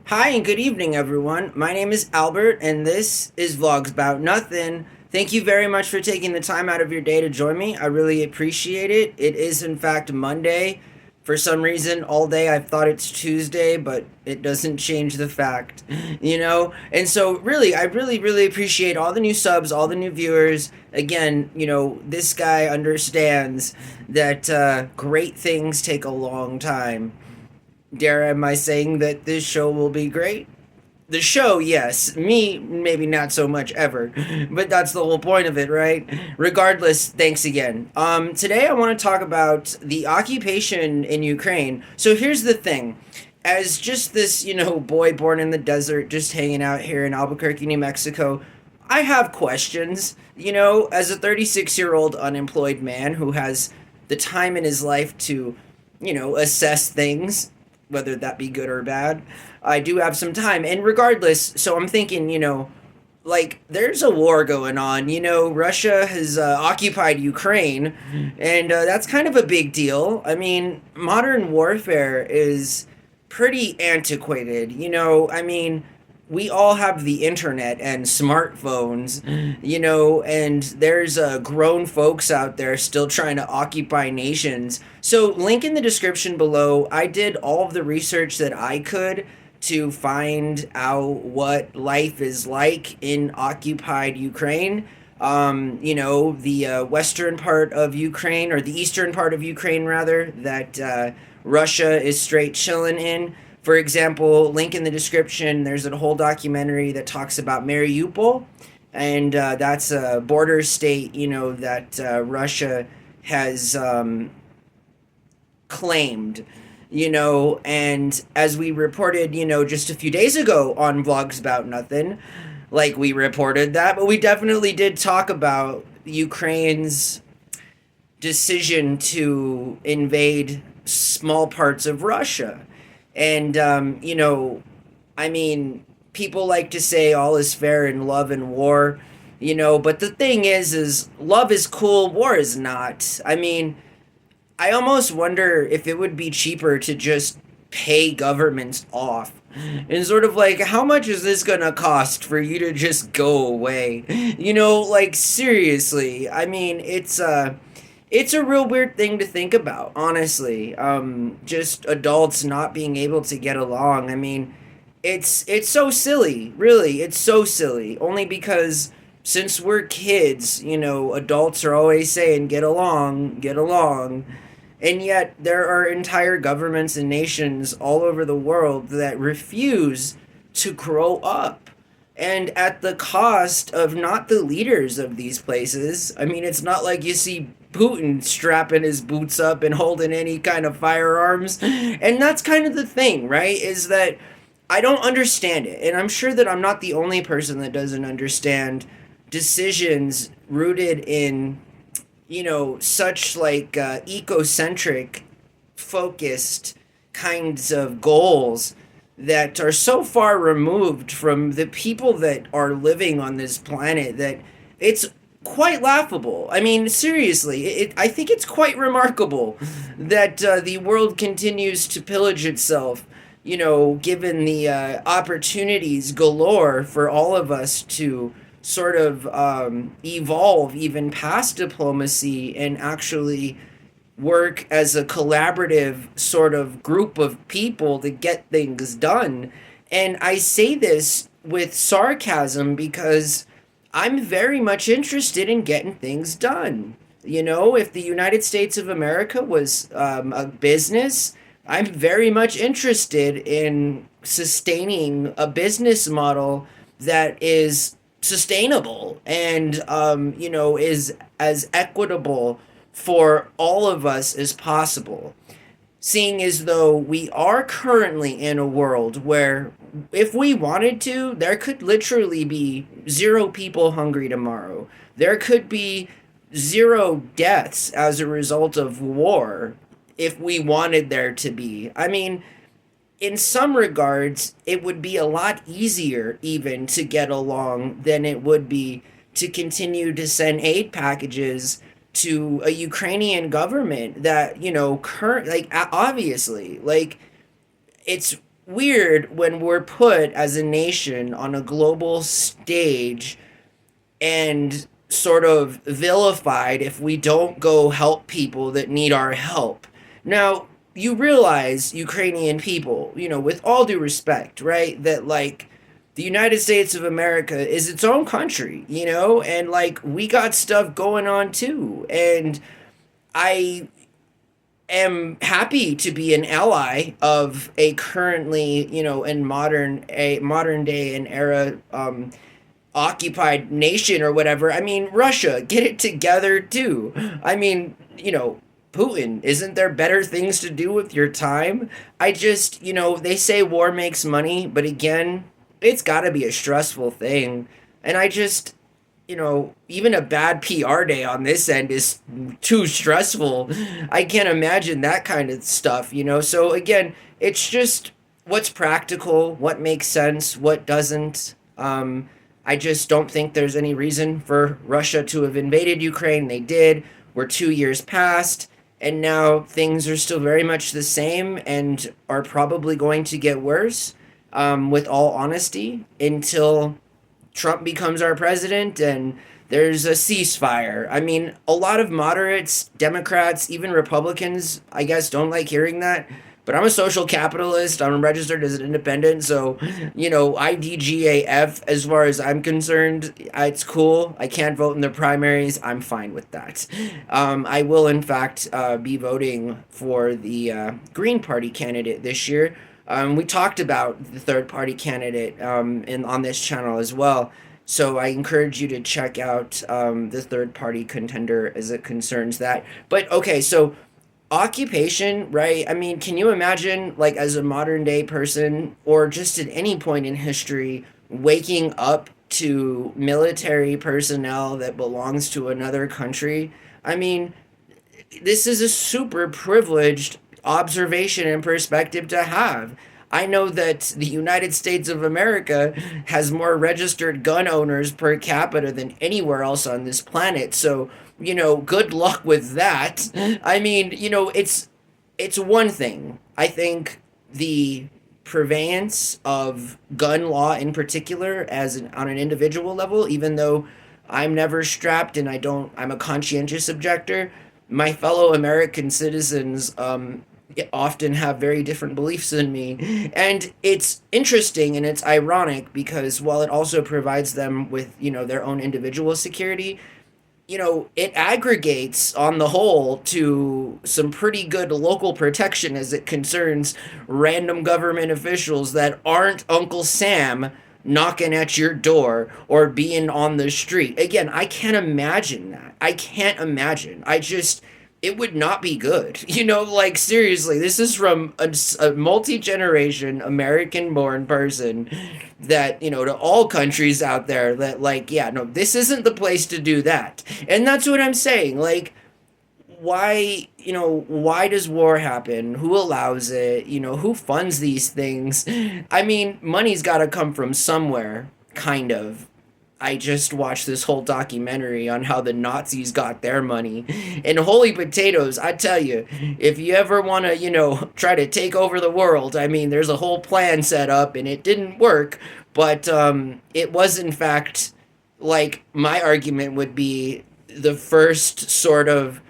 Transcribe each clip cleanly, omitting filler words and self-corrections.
Hi and good evening, everyone. My name is Albert, and this is VlogsBoutNothin. Thank you very much for taking the time out of your day to join me. I really appreciate it. It is, in fact, Monday. For some reason, all day I've thought it's Tuesday, but it doesn't change the fact, you know? And so, really, I really appreciate all the new subs, all the new viewers. Again, this guy understands that great things take a long time. Dare am I saying that this show will be great? The show, yes. Me, maybe not so much ever. But that's the whole point of it, right? Regardless, thanks again. Today I want to talk about the occupation in Ukraine. So here's the thing. As just this, boy born in the desert, just hanging out here in Albuquerque, New Mexico, I have questions. As a 36-year-old unemployed man who has the time in his life to, assess things, whether that be good or bad. I do have some time. And regardless, so I'm thinking, like there's a war going on. Russia has occupied Ukraine, and that's kind of a big deal. I mean, modern warfare is pretty antiquated. We all have the internet and smartphones, and there's grown folks out there still trying to occupy nations. So, link in the description below. I did all of the research that I could to find out what life is like in occupied Ukraine. The western part of Ukraine, or the eastern part of Ukraine, rather, that Russia is straight chilling in. For example, link in the description, there's a whole documentary that talks about Mariupol, and that's a border state, that Russia has claimed, and as we reported, just a few days ago on Vlogs About Nothing, like we reported that, but we definitely did talk about Ukraine's decision to invade small parts of Russia. And, I mean, people like to say all is fair in love and war, but the thing is love is cool, war is not. I mean, I almost wonder if it would be cheaper to just pay governments off. And sort of like, how much is this gonna cost for you to just go away? Like seriously. I mean, it's a real weird thing to think about, honestly. Just adults not being able to get along. I mean, it's so silly, really. It's so silly. Only because since we're kids, adults are always saying get along, get along. And yet there are entire governments and nations all over the world that refuse to grow up, and at the cost of not the leaders of these places. I mean, it's not like you see Putin strapping his boots up and holding any kind of firearms. And that's kind of the thing, right? Is that I don't understand it. And I'm sure that I'm not the only person that doesn't understand decisions rooted in, such like ecocentric, focused kinds of goals that are so far removed from the people that are living on this planet that it's quite laughable. I mean, seriously, I think it's quite remarkable that the world continues to pillage itself, given the opportunities galore for all of us to sort of evolve even past diplomacy and actually work as a collaborative sort of group of people to get things done. And I say this with sarcasm because I'm very much interested in getting things done. If the United States of America was a business, I'm very much interested in sustaining a business model that is sustainable and, is as equitable for all of us as possible. Seeing as though we are currently in a world where, if we wanted to, there could literally be zero people hungry tomorrow. There could be zero deaths as a result of war if we wanted there to be. I mean, in some regards, it would be a lot easier even to get along than it would be to continue to send aid packages to a Ukrainian government that, obviously, like, it's weird when we're put as a nation on a global stage and sort of vilified if we don't go help people that need our help. Now, you realize, Ukrainian people, with all due respect, right, that like the United States of America is its own country, and like we got stuff going on too. And I am happy to be an ally of a currently, in modern day and era occupied nation or whatever. I mean, Russia, get it together too. I mean, Putin, isn't there better things to do with your time? I just, they say war makes money, but again, it's got to be a stressful thing. And I just, even a bad PR day on this end is too stressful. I can't imagine that kind of stuff. So again, it's just what's practical, what makes sense, what doesn't. I just don't think there's any reason for Russia to have invaded Ukraine. They did. We're 2 years past, and now things are still very much the same and are probably going to get worse, with all honesty, until Trump becomes our president and there's a ceasefire. I mean, a lot of moderates, Democrats, even Republicans, I guess, don't like hearing that. But I'm a social capitalist. I'm registered as an independent. So, IDGAF, as far as I'm concerned, it's cool. I can't vote in the primaries. I'm fine with that. I will, in fact, be voting for the Green Party candidate this year. We talked about the third party candidate on this channel as well. So I encourage you to check out the third party contender as it concerns that. But okay, so occupation, right? I mean, can you imagine, like, as a modern day person or just at any point in history, waking up to military personnel that belongs to another country? I mean, this is a super privileged observation and perspective to have. I know that the United States of America has more registered gun owners per capita than anywhere else on this planet. So, good luck with that. I mean, it's one thing. I think the purveyance of gun law in particular on an individual level, even though I'm never strapped and I'm a conscientious objector, my fellow American citizens often have very different beliefs than me. And it's interesting and it's ironic because while it also provides them with, their own individual security, it aggregates on the whole to some pretty good local protection as it concerns random government officials that aren't Uncle Sam knocking at your door or being on the street. Again, I can't imagine that. I can't imagine. It would not be good. Like seriously, this is from a multi generation American born person that, to all countries out there that, like, yeah, no, this isn't the place to do that. And that's what I'm saying. Like, why does war happen? Who allows it? Who funds these things? I mean, money's got to come from somewhere, kind of. I just watched this whole documentary on how the Nazis got their money. And holy potatoes, I tell you, if you ever want to, try to take over the world, I mean, there's a whole plan set up and it didn't work. But it was, in fact, like, my argument would be the first sort of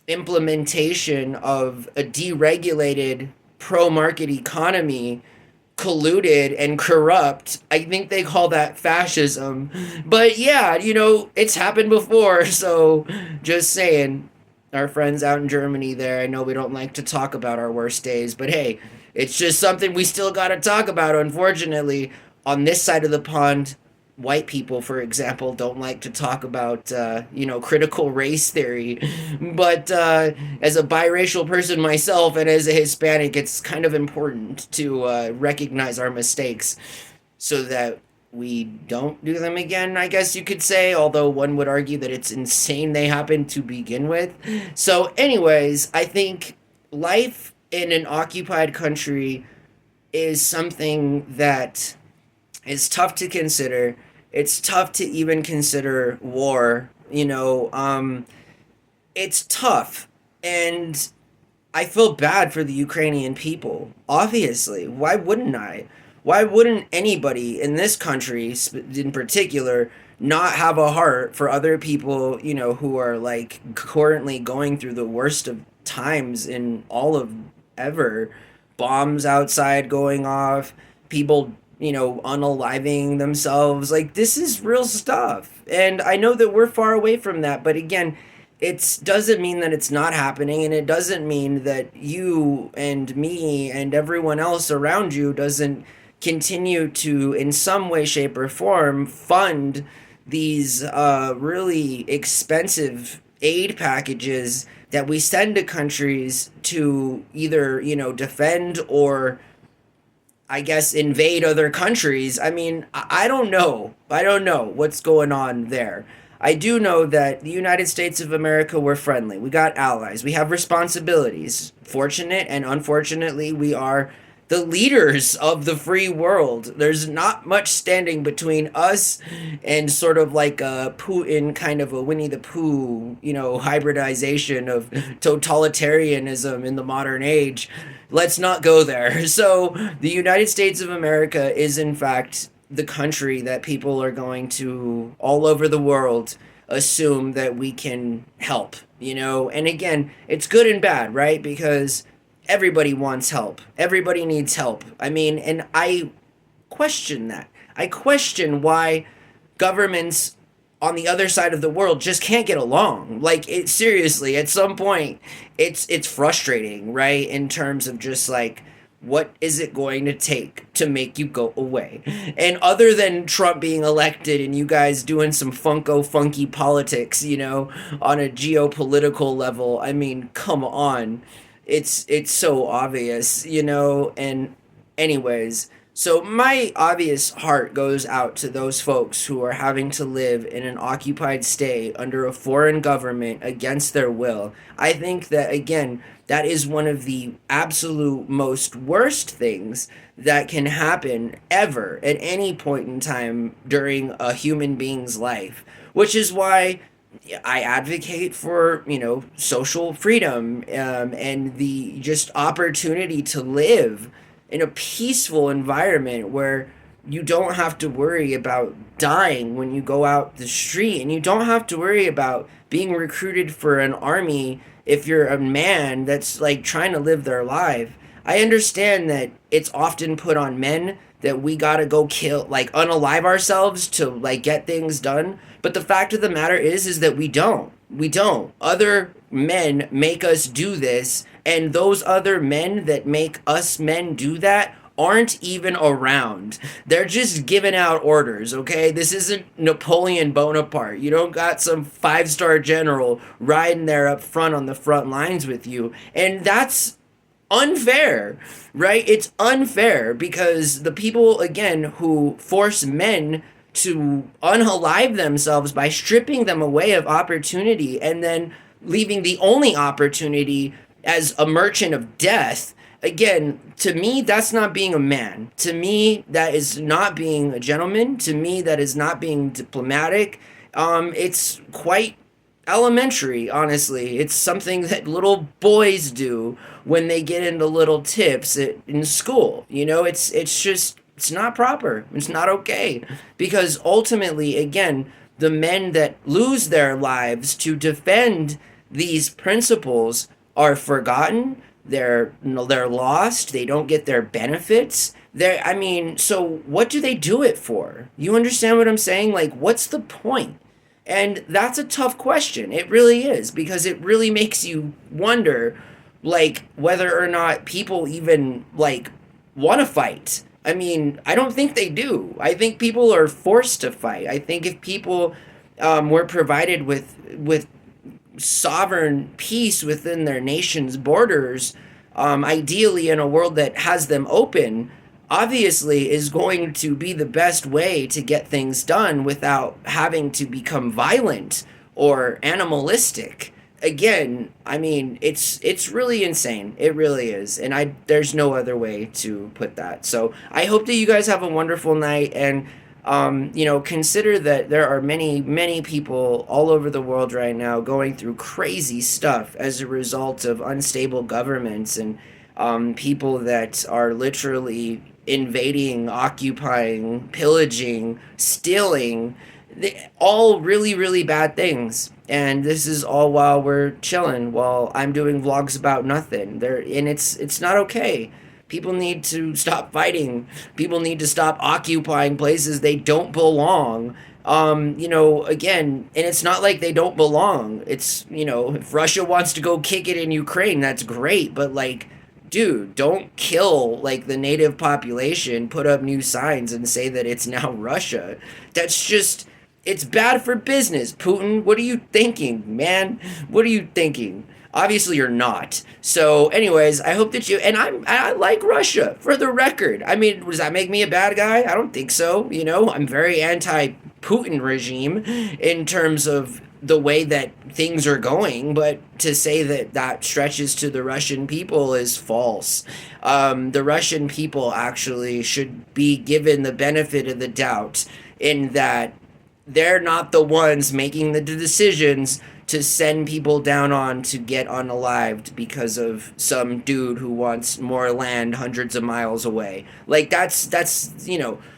implementation of a deregulated pro market economy colluded and corrupt. I think they call that fascism. But yeah, it's happened before. So just saying, our friends out in Germany there, I know we don't like to talk about our worst days, but hey, it's just something we still got to talk about. Unfortunately, on this side of the pond, white people, for example, don't like to talk about, critical race theory. But as a biracial person myself and as a Hispanic, it's kind of important to recognize our mistakes so that we don't do them again, I guess you could say, although one would argue that it's insane they happened to begin with. So, anyways, I think life in an occupied country is something that is tough to consider. It's tough to even consider war. It's tough. And I feel bad for the Ukrainian people. Obviously, why wouldn't I? Why wouldn't anybody in this country, in particular, not have a heart for other people, who are like currently going through the worst of times in all of ever? Bombs outside going off, people, unaliving themselves. Like, this is real stuff. And I know that we're far away from that, but again, it doesn't mean that it's not happening, and it doesn't mean that you and me and everyone else around you doesn't continue to, in some way, shape, or form, fund these really expensive aid packages that we send to countries to either, defend or, I guess, invade other countries. I mean, I don't know. I don't know what's going on there. I do know that the United States of America, we're friendly. We got allies. We have responsibilities. Fortunate and unfortunately, we are the leaders of the free world. There's not much standing between us and sort of like a Putin kind of a Winnie the Pooh, hybridization of totalitarianism in the modern age. Let's not go there. So, the United States of America is, in fact, the country that people are going to all over the world assume that we can help, And again, it's good and bad, right? Because everybody wants help. Everybody needs help. I mean, and I question that. I question why governments on the other side of the world just can't get along. Like, it seriously, at some point it's frustrating, right? In terms of just like, what is it going to take to make you go away? And other than Trump being elected and you guys doing some funky politics, on a geopolitical level, I mean, come on. It's so obvious, and anyways, so my obvious heart goes out to those folks who are having to live in an occupied state under a foreign government against their will. I think that, again, that is one of the absolute most worst things that can happen ever at any point in time during a human being's life, which is why I advocate for, social freedom, and the just opportunity to live in a peaceful environment where you don't have to worry about dying when you go out the street, and you don't have to worry about being recruited for an army if you're a man that's like trying to live their life. I understand that it's often put on men that we gotta go kill, like unalive ourselves to like get things done. But the fact of the matter is that we don't. We don't. Other men make us do this, and those other men that make us men do that aren't even around. They're just giving out orders, okay? This isn't Napoleon Bonaparte. You don't got some five-star general riding there up front on the front lines with you. And that's unfair, right? It's unfair because the people, again, who force men to unalive themselves by stripping them away of opportunity and then leaving the only opportunity as a merchant of death. Again, to me, that's not being a man. To me, that is not being a gentleman. To me, that is not being diplomatic. It's quite elementary, honestly. It's something that little boys do when they get into little tips in school. It's not proper. It's not okay. Because ultimately, again, the men that lose their lives to defend these principles are forgotten. They're lost. They don't get their benefits. So what do they do it for? You understand what I'm saying? Like, what's the point? And that's a tough question. It really is, because it really makes you wonder, like, whether or not people even, like, want to fight. I mean, I don't think they do. I think people are forced to fight. I think if people were provided with sovereign peace within their nation's borders, ideally in a world that has them open, obviously is going to be the best way to get things done without having to become violent or animalistic. Again, I mean, it's really insane. It really is. And there's no other way to put that. So I hope that you guys have a wonderful night, and Consider that there are many, many people all over the world right now going through crazy stuff as a result of unstable governments and people that are literally invading, occupying, pillaging, stealing, all really, really bad things. And this is all while we're chilling, while I'm doing vlogs about nothing. And it's not okay. People need to stop fighting. People need to stop occupying places they don't belong. Again, and it's not like they don't belong. It's, if Russia wants to go kick it in Ukraine, that's great. But, like, dude, don't kill, like, the native population, put up new signs and say that it's now Russia. That's just, it's bad for business. Putin, what are you thinking, man? What are you thinking? Obviously, you're not. So, anyways, I hope that I like Russia, for the record. I mean, does that make me a bad guy? I don't think so. I'm very anti-Putin regime in terms of the way that things are going, but to say that that stretches to the Russian people is false. The Russian people actually should be given the benefit of the doubt in that they're not the ones making the decisions to send people down on to get unalived because of some dude who wants more land hundreds of miles away. Like that's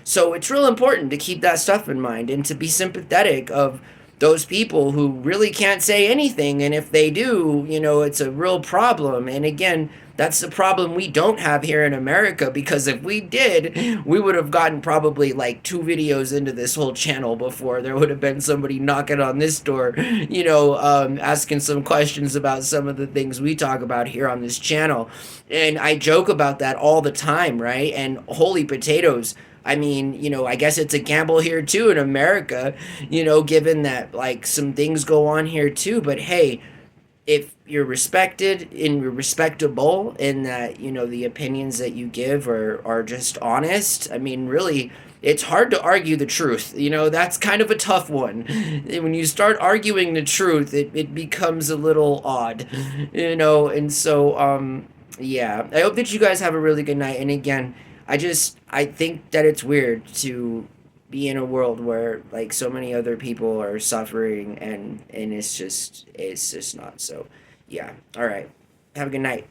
so it's real important to keep that stuff in mind and to be sympathetic of those people who really can't say anything, and if they do, it's a real problem. And again, that's the problem we don't have here in America, because if we did, we would have gotten probably like 2 videos into this whole channel before there would have been somebody knocking on this door, asking some questions about some of the things we talk about here on this channel. And I joke about that all the time, right? And holy potatoes, I mean, I guess it's a gamble here too in America, given that like some things go on here too. But hey, if you're respected and you're respectable and that, the opinions that you give are just honest, I mean, really, it's hard to argue the truth. That's kind of a tough one. When you start arguing the truth, it becomes a little odd, and so, yeah, I hope that you guys have a really good night. And again, I think that it's weird to be in a world where like so many other people are suffering, and it's just not. So yeah, all right, have a good night.